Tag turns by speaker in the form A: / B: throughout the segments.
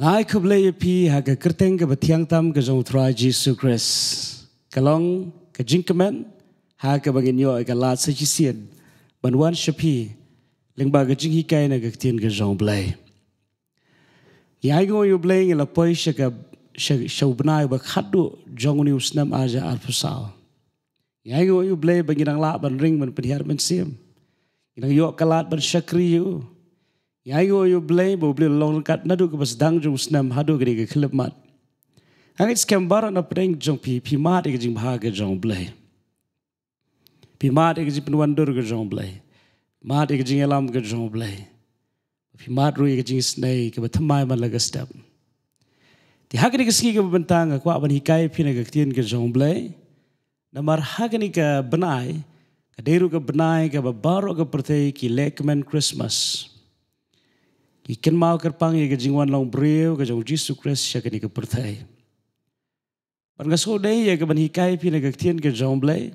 A: Ai kublai pi haga kerteng ke betiang tam ke jong try Jesus Christ. Kalong ke jingkemen haga bangin yo ke lat sejisian. Banwan shapi lengba ke jing hikai na ke tien ke jong blai. Ya go yo blai ngela poi shaka shaubnai ba khadu jong ni usnam aja alfusal. Ya go yo blai bangin ang la ban ring ban penhiar ban sim. Inang yo kalat ban shakri yo. Ya yo blai bo blai long kat nadu ke bas dang jong usnam hadu ke klip mat. Hangit skembara na preng jong pi mat ke jing bhaga jong blai. Pi mat ke jing penwandur ke jong blai. Mat ke jing elam ke jong blai. Pi mat rui ke jing snai ke bathamai man laga step. Ti hagani ke ski ke bentang ko aban hikai pi na ke tien ke jong blai. Namar hagani ke benai ke deru ke benai ke baro ke pertei ki lekmen Christmas. Ikan mau kerpang ye ke jing wan long breu ke jong Jesus Christ syakani ke pertei. Ban gaso dei ye ke ban hikai pi na ke tien ke jong blai.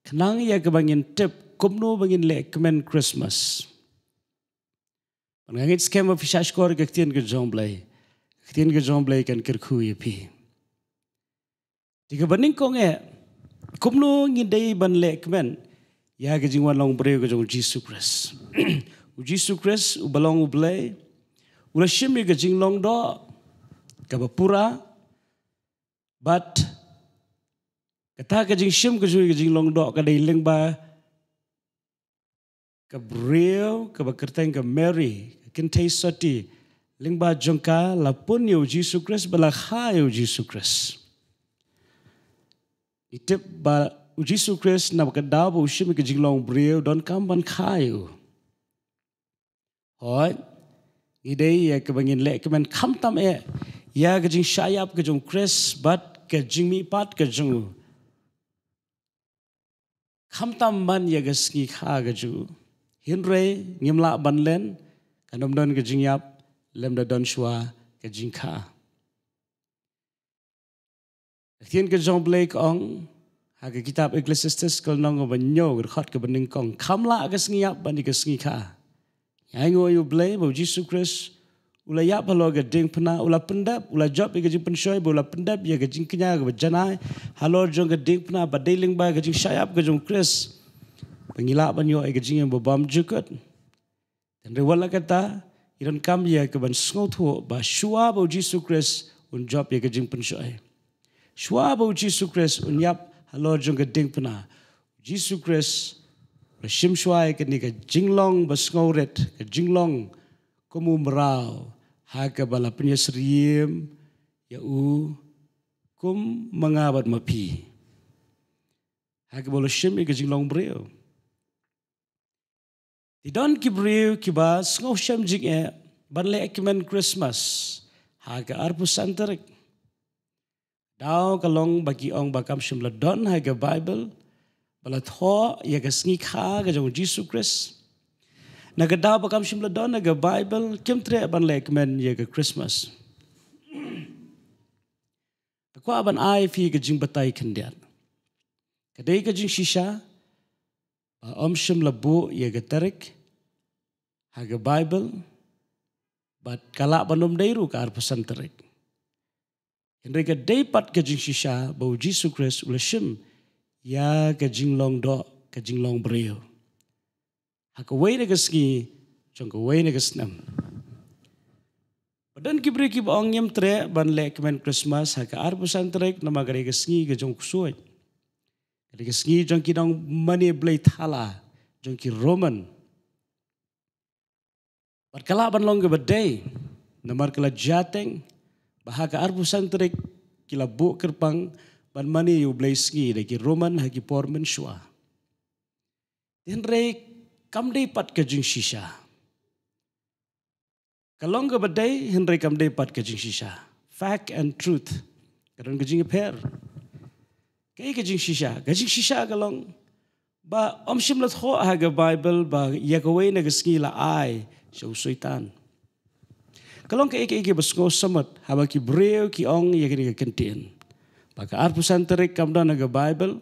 A: Kenang ye ke bangin tip kumno bangin lekmen Christmas. Ngangit skema fishash kor ke tien ke jong blai. Tien ke jong blai kan kerku ye pi. Tiga baning kong kumno ngidei ban lekmen ya ke jing wan long breu ke jong Jesus Christ. Jesus Christ ubalong ublay ula shimi ke jing long do ke bapura but kata ke jing shim ke jing long do ke dei leng ba ke breu ke bakerteng ke Mary ke kentei soti leng ba jongka lapun yo Jesus Christ bala kha yo Jesus Christ itip ba Jesus Christ na ke daw bo shimi ke jing long breu don kam ban kha yo. Hoi, idei ya kebangin lek kemen kam tam ya kejing syayap kejung Chris bat kejing mi pat kejung kam tam ban ya keski kha keju hinre ngimla ban len kanom don kejing yap lem da don shwa kejing kha tien kejong blake ong ha ke kitab Ecclesiastes kal nong ban nyo khot ke bening kong kamla keski yap ban keski kha. Yang yo blay bo Jesus Christ ula yap halo ga ding pena ula pendap ula job ga jing penshoy ula pendap ya ga jing kenya ga janai halo jong ga ding pena ba dealing ba ga jing syayap ga jong Christ pengila ban yo ga jing bo bam jukut dan rewala kata iron kam ya ga ban sngotu ba shua bo Jesus Christ un job ya ga jing penshoy shua bo Jesus Christ un yap halo jong ga ding pena Jesus Christ Shim shuai ke ni ke jinglong basngauret ke jinglong kumu merau ha ke bala penyesriem ya kum mengabat mapi ha ke bolo shim ke jinglong breu ti don ki breu ki ba sngau sham jing ban le ekmen Christmas ha ke arpu santarik daw kalong bagi ong bakam shim la don ha ke Bible bala tho ya ga sngi kha ga jong Jesus Christ na ga da bakam shim la don na ga Bible kim tre ban lek men ya ga Christmas ko ban ai fi ga jing batai khandian ka dei ga jing shisha ba om shim la bu ya ga tarik ha ga Bible bat kala banom deiru ka ar pesan tarik henry ga dei pat ga jing shisha ba Jesus Christ ula shim ya ke jinglong do ke jinglong breu ha ke wei ke ski jong ke wei ke snam badan ki bre ki bong yem tre ban le kemen Christmas ha ke ar pusan trek nama gare ke ski ke jong kusoi gare ke ski jong ki dong mani blai thala jong ki Roman bat kala ban long ke bedai namar kala jateng bah ke ar pusan trek kila bu kerpang ban mani yu blai ski de ki Roman ha ki pormen shwa den re kam dei pat ke jing shisha kalong ga badai hen re kam dei pat ke jing shisha fact and truth kadon ke jing per ke jing shisha kalong ba om shim lat kho ha ga Bible ba ya ko we na ke ski la ai so sultan kalong ke basko samat ha ba ki breu ki ong ya ke kentien baka arpusan terik kamda naga Bible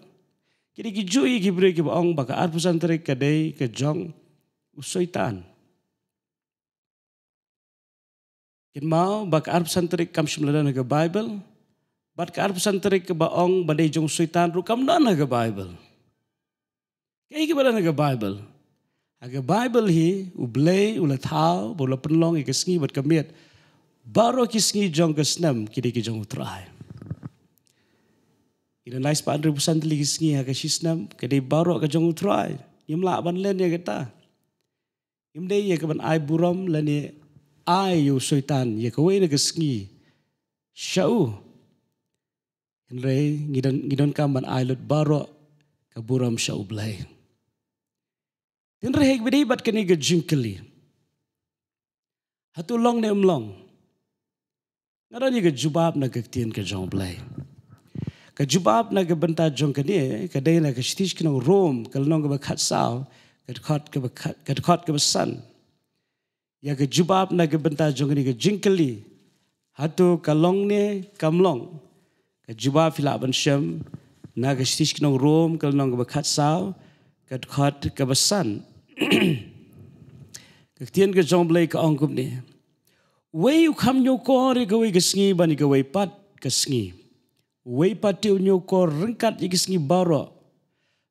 A: kini ki jui ki bre ki ong baka arpusan terik kadai ke jong usoitan Kin mau bak arp santarik kam shimladan ga Bible. Bat ka arp santarik ke baong badai jong suitan ru kam dan ga Bible. Kaya ke badan ga Bible. Aga Bible hi ublay ula thao bola penlong ke sngi bat kamiat. Baro ki sngi jong ke snam kidi ki jong utrai. Ina nice pa andre pusan tali ki sngi ha ke shisnam kidi baro ka jong utrai. Yim la ban len ya kata. Yim dei ya ke ban ai buram lani ai yu suitan ya ke wei na ke sngi. Shau. Henry ngidon kam ban ai lut baro ka buram shau blay. Tin rehek bidi bat kani ga jingkeli. Hatu long ne umlong. Ngaran ni ga jubab na gaktian ka jong blay. Ka jubab na ga banta jong kani ka day na ka shtish kino Rome ka lanong ga bakat saw ka khot ka basan. Ya ga jubab na ga banta jong kani ga jingkeli. Hatu ka long ne kamlong. Ka jubab fila ban shem na ga shtish kino Rome ka lanong ga bakat saw. Kadkhat kabasan. Kaktian ka jong blay ka angkup ni. Way ukam nyo ko ri ka way kasngi bani ka way pat kasngi. Way patiu nyo ko ringkat i kasngi baro.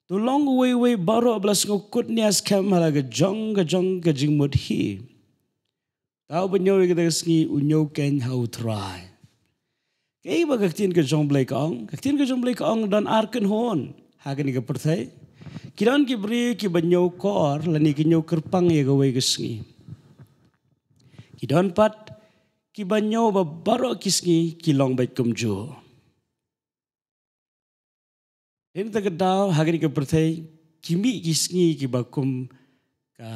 A: Tulong way baro belas ngukut ni askam halaga jong ka jingmut hi. Tau ba nyo ka kasngi unyo ken hau try. Kaya ba kaktian ka jong blay ka ang? Kaktian ka jong blay ka ang dan arken hon. Hagan ni ka perthay. Kiran ki beri ki banyo kor lani ki nyo kerpang ya gawai kesngi. Kidan pat ki banyo ba baro kisngi ki long bait kumjo. Ini tak kedau hagari ke pertai kimi kisngi ki bakum ka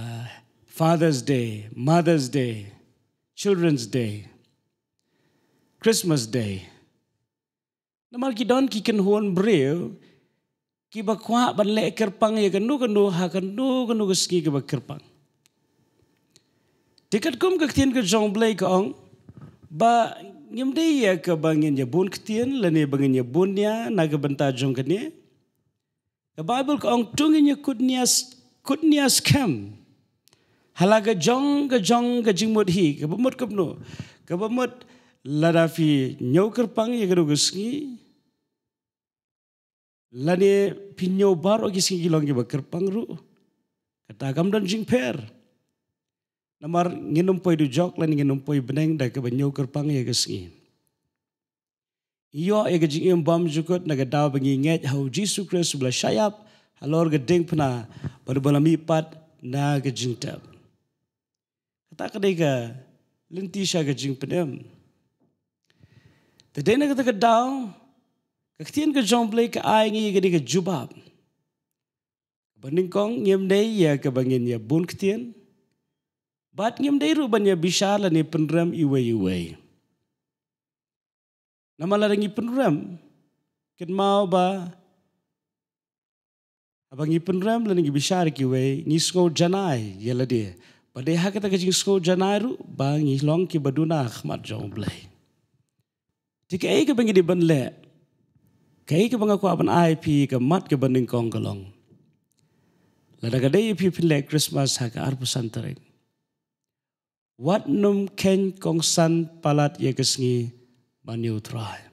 A: Father's Day, Mother's Day, Children's Day, Christmas Day. Namar kidan ki kenhuan breu ki bakwa ban le kerpang ya kanu ha kanu keski ki kerpang. Tikat kum ka tien ka jong blay ka ong ba ngimde ya ka bangin ya bun ktien lani bangin ya bun ya naga banta jong kani. Ka Bible ka ong tungin ya kutnias kam. Halaga jong ka jingmut hi ka bamut kapno. Ka bamut ladafi nyau kerpang ya kanu keski. Lani pinyo baro kising gilong ki kerpang ru. Kata kam dan jingper. Namar nginum poi du jok lani nginum poi beneng da ke banyo kerpang ya kising. Iyo ya ke jingim bam jukut na daw bangi nget hau Jisu Kristus bela syayap halor gedeng pena baru balami pat na ke jingtab. Kata kadai ka lenti sya ke jing penem. Tadai na kata daw kaktian ka jong blay ka ay ngi gadi ka jubab. Bandingkong ngiem day ya ka bangin ya bun ktian. Bat ngiem day ru ban ya bishala ni penram iway. Namalarangi penram ken mau ba abangi penram lan ngi bishar ki way ngi sko janai yala dia. Padai ha kata ka jing sko janai ru ba ngi long ki baduna khmat jong blay. Jika ay ka bangi di banle kaya ke bangaku apan IP ke mat ke banding kong kalong. Lada kadai pi pilek Christmas ha ke arpu santaring. Wat num ken kong san palat ya kesngi banyu trai.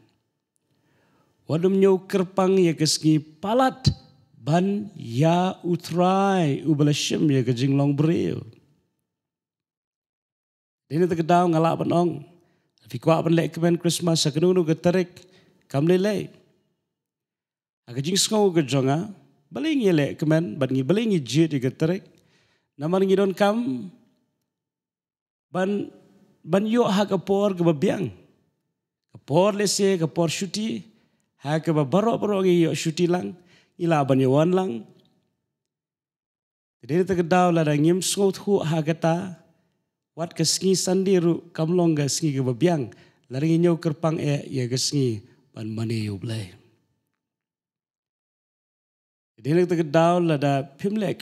A: Wat num nyu kerpang ya kesngi palat ban ya utrai ubalasyim ya ke jinglong beriu. Dini tak kedau ngalak pan ong. Fikwa apan lek kemen Christmas ha kenunu ke tarik kam lelai. Aga jing skau ke jonga balingi le kemen ban ngi balingi jit ke terek namar ngi don kam ban yo ha ka por ke babiang ka por lese ka por shuti ha ke baro ngi yo shuti lang ila ban yo wan lang tede te kedaw la ngim skau thu ha kata wat ke sngi sandiru kamlong ga sngi ke babiang la ngi nyo kerpang ya ke sngi ban mane yo blai. Jadi nak terkedaw lada pimla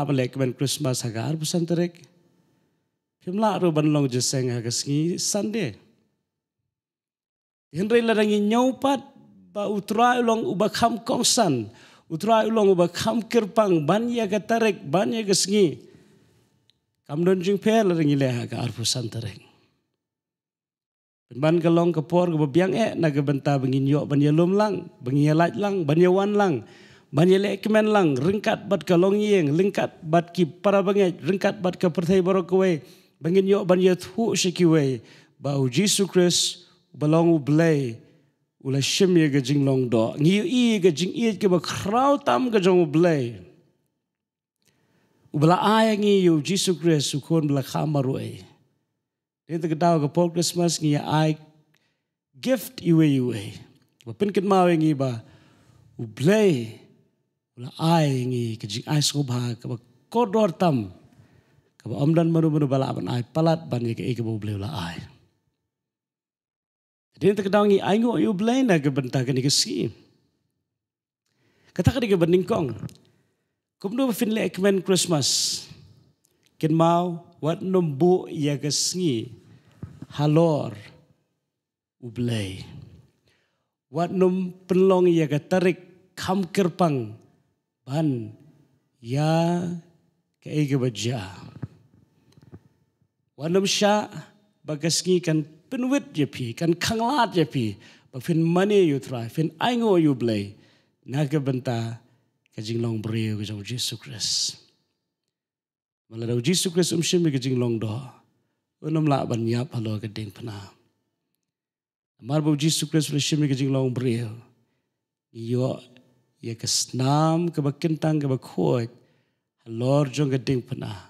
A: balek kemen Christmas hagar pesan terik. Pimla ru banlong jeseng hagas ngi Sunday. Henry lada ngi nyaupat ba utrai ulong ubakam kongsan. Utrai ulong ubakam kirpang ban ya tarik ban ya ngi. Kam don jing per lada ngi leha hagar pesan terik. Ban kalong kapor ke biang naga benta bangin yo ban yelum lang, bangin yelaj lang, ban yawan lang, ban yelekmen lang, ringkat bat kalong yeng, ringkat bat ki para banget, ringkat bat ke pertai barokawe, bangin yo ban yethu shikiwe, bau Jesus Christ balong ublay, ula shimye ke jing long do, ngiu i ke jing i ke ba krau tam ke jong ublay. Ubala ayang iyo Jesus Christ ukon bala kamaruay. Dito katawa ka Paul Christmas niya ay gift iwe. Mapinkin mao yung iba, ublay, wala ay ngi kajing ay subha, kaba kodor tam, kaba omdan manu balaban ay palat ban niya ka ublay wala ay. Dito katawa ngi ay ngo ublay na kabanta ka ni kasi. Kata ka di ka baningkong, kumdo ba finle ekmen Christmas, kin mau, wat numbu ya kasngi halor ublay. Wat num penlong ya tarik kam kerpang ban ya kaiga baja. Wat num sya bagasngi kan penwit jepi kan kanglat jepi ba fin money you try fin aingo you blay naga benta kajing long breu ke Jesus Christ. Malah Jesus Christ shimi ke jing long do. Unam la ban yap halo ke ding pana. Amar bu Jesus Christ shimi ke jing long breu. Yo ya ke snam ke bakintang ke bakhoi. Halor jong ke ding pana.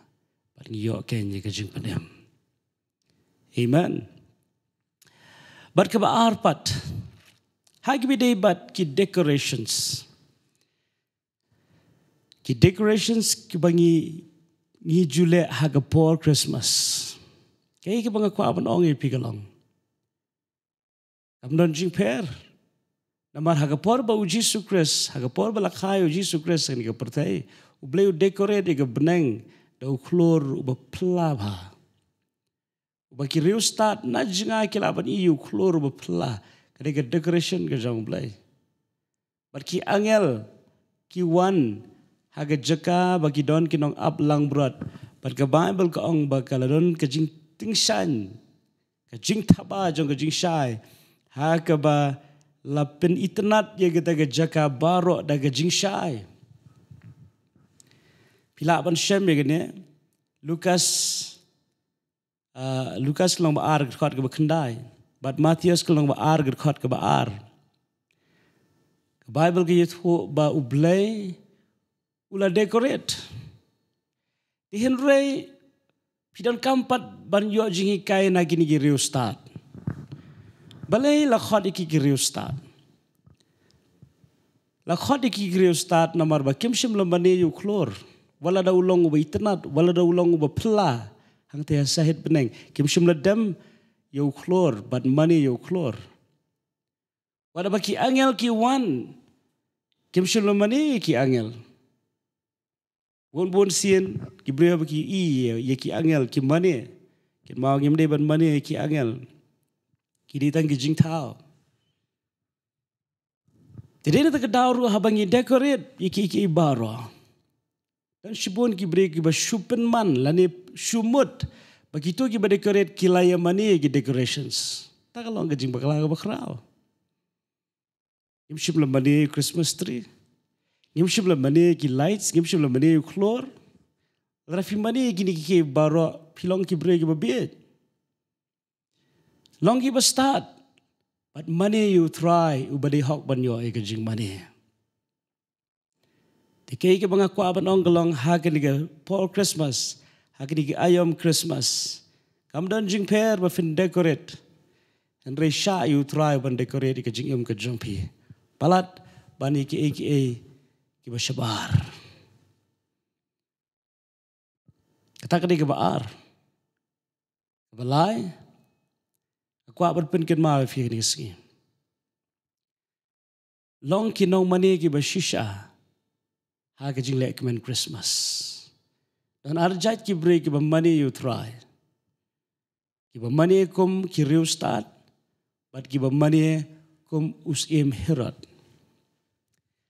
A: Ban yo ke ni ke jing panem. Amen. But ke ba arpat. Hagi bi day but ki decorations. Ki decorations ki bangi ni July haga Paul Christmas. Kaya ka mga kuaban ong ipigalong. Kamdon jing per. Namar haga Paul ba u Jesus Christ. Haga Paul ba lakay u Jesus Christ. Kani ka pertay. Ublay u decorate ka beneng. Da u klor u ba plab ha. U ba ki riu start na jingay kilaban iyo klor u ba plab. Kani ka decoration ka jang ublay. But ki angel. Ki one. Haga jaka bagi don kinong up lang brot. But ka Bible ka ong bakaladon ka jing tingsan. Ka jing taba jong ka jing syai. Haga ba lapin itnat ya kita ka jaka baro da ka jing syai. Pila ban syem ya gani. Lukas lang ba ar kot ka ba kendai. But Matthias lang ba ar kot ka ba ar. Ka Bible ka yitho ba ublay. Ula decorate. Di Henry pidon kampat ban yo jingi kay na gini giriu start. Balay lakhot iki giriu start. Lakhot iki giriu start namar ba kimshim lambane yu klor. Wala da ulong uba itnat, wala da ulong uba pla. Hang te sahid beneng. Kimshim ladam yu klor, but money yu klor. Wala ba ki angel ki wan. Kimshim lambane ki angel. Bon sien ki brea baki ye ki angel ki mane ki mau ngim de ban mane ki angel ki ditang ki jing tao tede ta kadau ru habang i decorate ki baro dan shibon ki bre ki ba shupen man lani shumut bagi to ki ba decorate ki laya mane ki decorations ta kalong ka jing bakla ka bakrao im shib la mane Christmas tree ngimshib la mane ki lights, ngimshib la mane klor. Rafi mane gini ki baro pilong ki bre ki babit. Long ki ba start. But money you try, ubadi hok banyo ay kajing money. Tikay ki mga kuaban ong galong hakin ki Paul Christmas, hakin ki ayom Christmas. Kamdan jing per ba fin decorate. And re sha you try ban decorate ka jing ka jumpi. Palat bani ki aka kiba syabar. Kata ka di kibaar. Kabalay. Aku akan penkin maaf fiye ni kasi. Long kinong mani kiba shisha. Haka jing lek men Christmas. Dan arjat kibre kiba mani you try. Kiba mani kum kiriu start. But kiba mani kum usim hirat.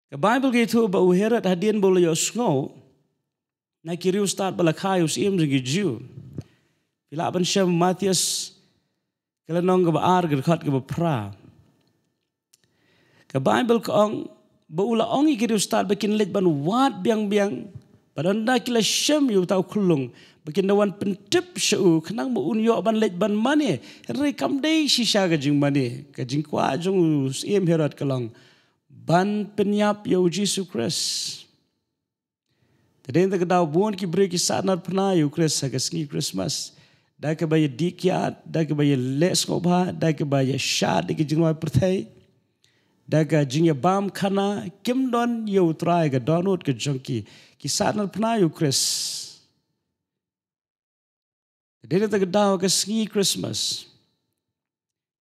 A: Ka Bible gitu ba uherat hadien bolo yo sngo na kiriu start bala kayus im zingi Jew. Pila ban siya Matthias Kalau nong ke baar ke dekat ke bapra. Ke Bible ke ong baula ong ikiri ustad bikin let ban wat biang-biang. Padanda kila syam yu tau kulung. Bikin dawan pentip syau kenang ba unyo ban let ban mane. Re kam day shisha ke jing mane. Ke jing kwa jong iem herat kelong. Ban penyap yu Jesus Christ. Tadi kita tahu buan ki beri kisah nat pernah yu Christ hagasngi Christmas. Dah ke bayar dikiat, dah ke bayar les ngobha, dah ke bayar syad ke jingwai pertai. Dah ke jingya bam kana kim don yu try ke donut ke jongki. Kisah nat pernah yu Christ. Tadi kita tahu hagasngi Christmas.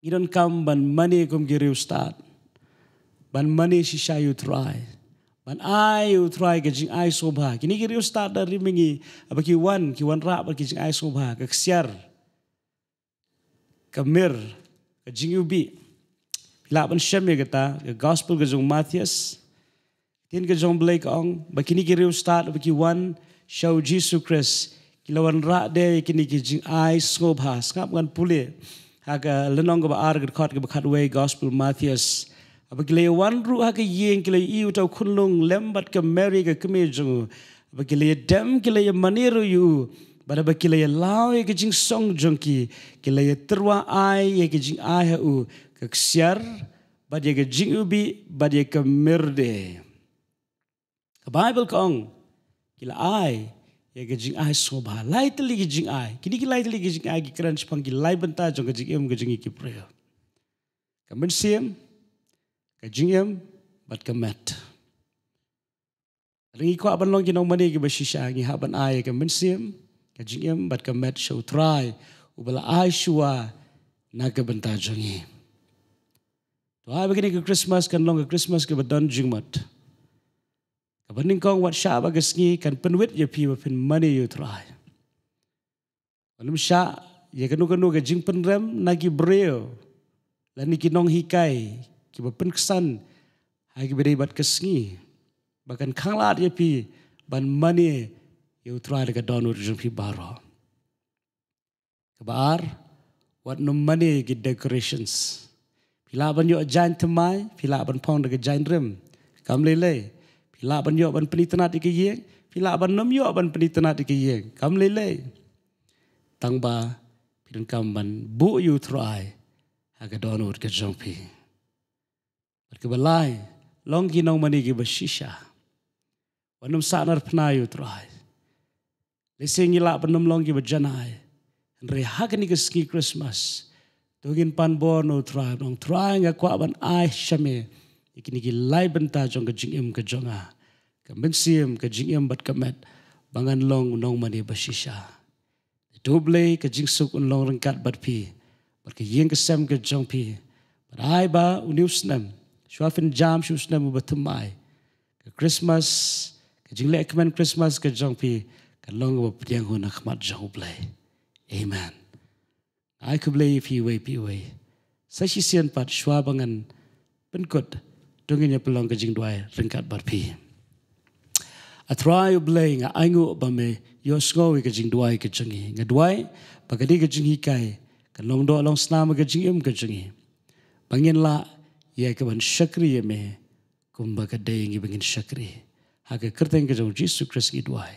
A: Idon kam ban money kum giri ustad. Ban money shisha yu try. Ban ai yu try ke jing ai sobha. Kini kiri ustad dari mingi abaki wan ra abaki jing ai sobha ke ksiar. Ke mir ke jing ubi. Pila ban syam ya kata ke gospel ke jong Matthias. Tin ke jong Blake ong bakini kiri ustad abaki wan show Jesus Christ. Kilawan ra de kini ke jing ai sobha. Skap ngan pule. Haga lenong ke baar ke dekat ke bakat way gospel Matthias. Apabila wan ru hak yeng kila iu tau kunlung lembat ke Mary ke kemejung. Apabila dem kila maniru yu. Pada bakila lau ke jing song jongki. Kila terwa ai ke jing ai hu ke ksiar. Bad ke jing ubi bad ke merde. Ke Bible kong kila ai ke jing ai sobha. Lai teli ke jing ai. Kini kila teli ke jing ai ke keran sepang ki lai benta jong ke jing ke jing ki prayer. Kamen siam kajingem bat kemet. Ringi ko aban long kinong mani ke bashisha ngi haban ay ke mensim kajingem bat kemet show try ubala ay shua na ke benta jongi. To ay begini ke Christmas kan long ke Christmas ke badan jingmat. Kabaning kong wat sha bagasngi kan penwit ye pi pin mani you try. Anum sha ye kanu ke jing penrem nagi breo lani kinong hikai kiba penkesan hai kiberi bat kesngi bahkan kanglat ye pi ban mani you try dekat donut jumpi baro kabar wat no mani ki decorations pila ban yo jain temai pila ban pong dekat jain rem kam lele pila ban yo ban penitenat ke ye pila ban nom yo ban penitenat ke ye kam lele tangba pidun kam ban bu you try aga donut ke jumpi kebalai long ginong mani ki bashisha wanum sanar pnayu trai lesing ila panum long ki bajanai re hakni ke ski Christmas tugin pan bono trai long trai nga kwa ban ai shame ikini ki lai benta jong ke jingem ke jonga ke mensim ke jingem bat kamet bangan long nong mani bashisha doble ke jingsuk un long rengkat bat pi ke yeng ke sem ke jong pi ai ba uniusnam Shuafin jam shusna mu batumai. Ke Christmas, ke jingle ekmen Christmas ke jongpi, ke long ba pdiang hu nak mat jong play. Amen. Ai ku play pi we. Sa shi sian pat shwa bangan penkut dungin ya pelong ke jing duai ringkat bar pi. A try play nga aingu ba me yo sngowi ke jing duai ke jongi. Nga duai bagadi ke jing hikai, ke long do long snama ke jing im ke jongi. Bangin la ya ke ban syakri ya me kumba ka dayang ibangin syakri haka kerteng ke jong Jesus Christ ki duai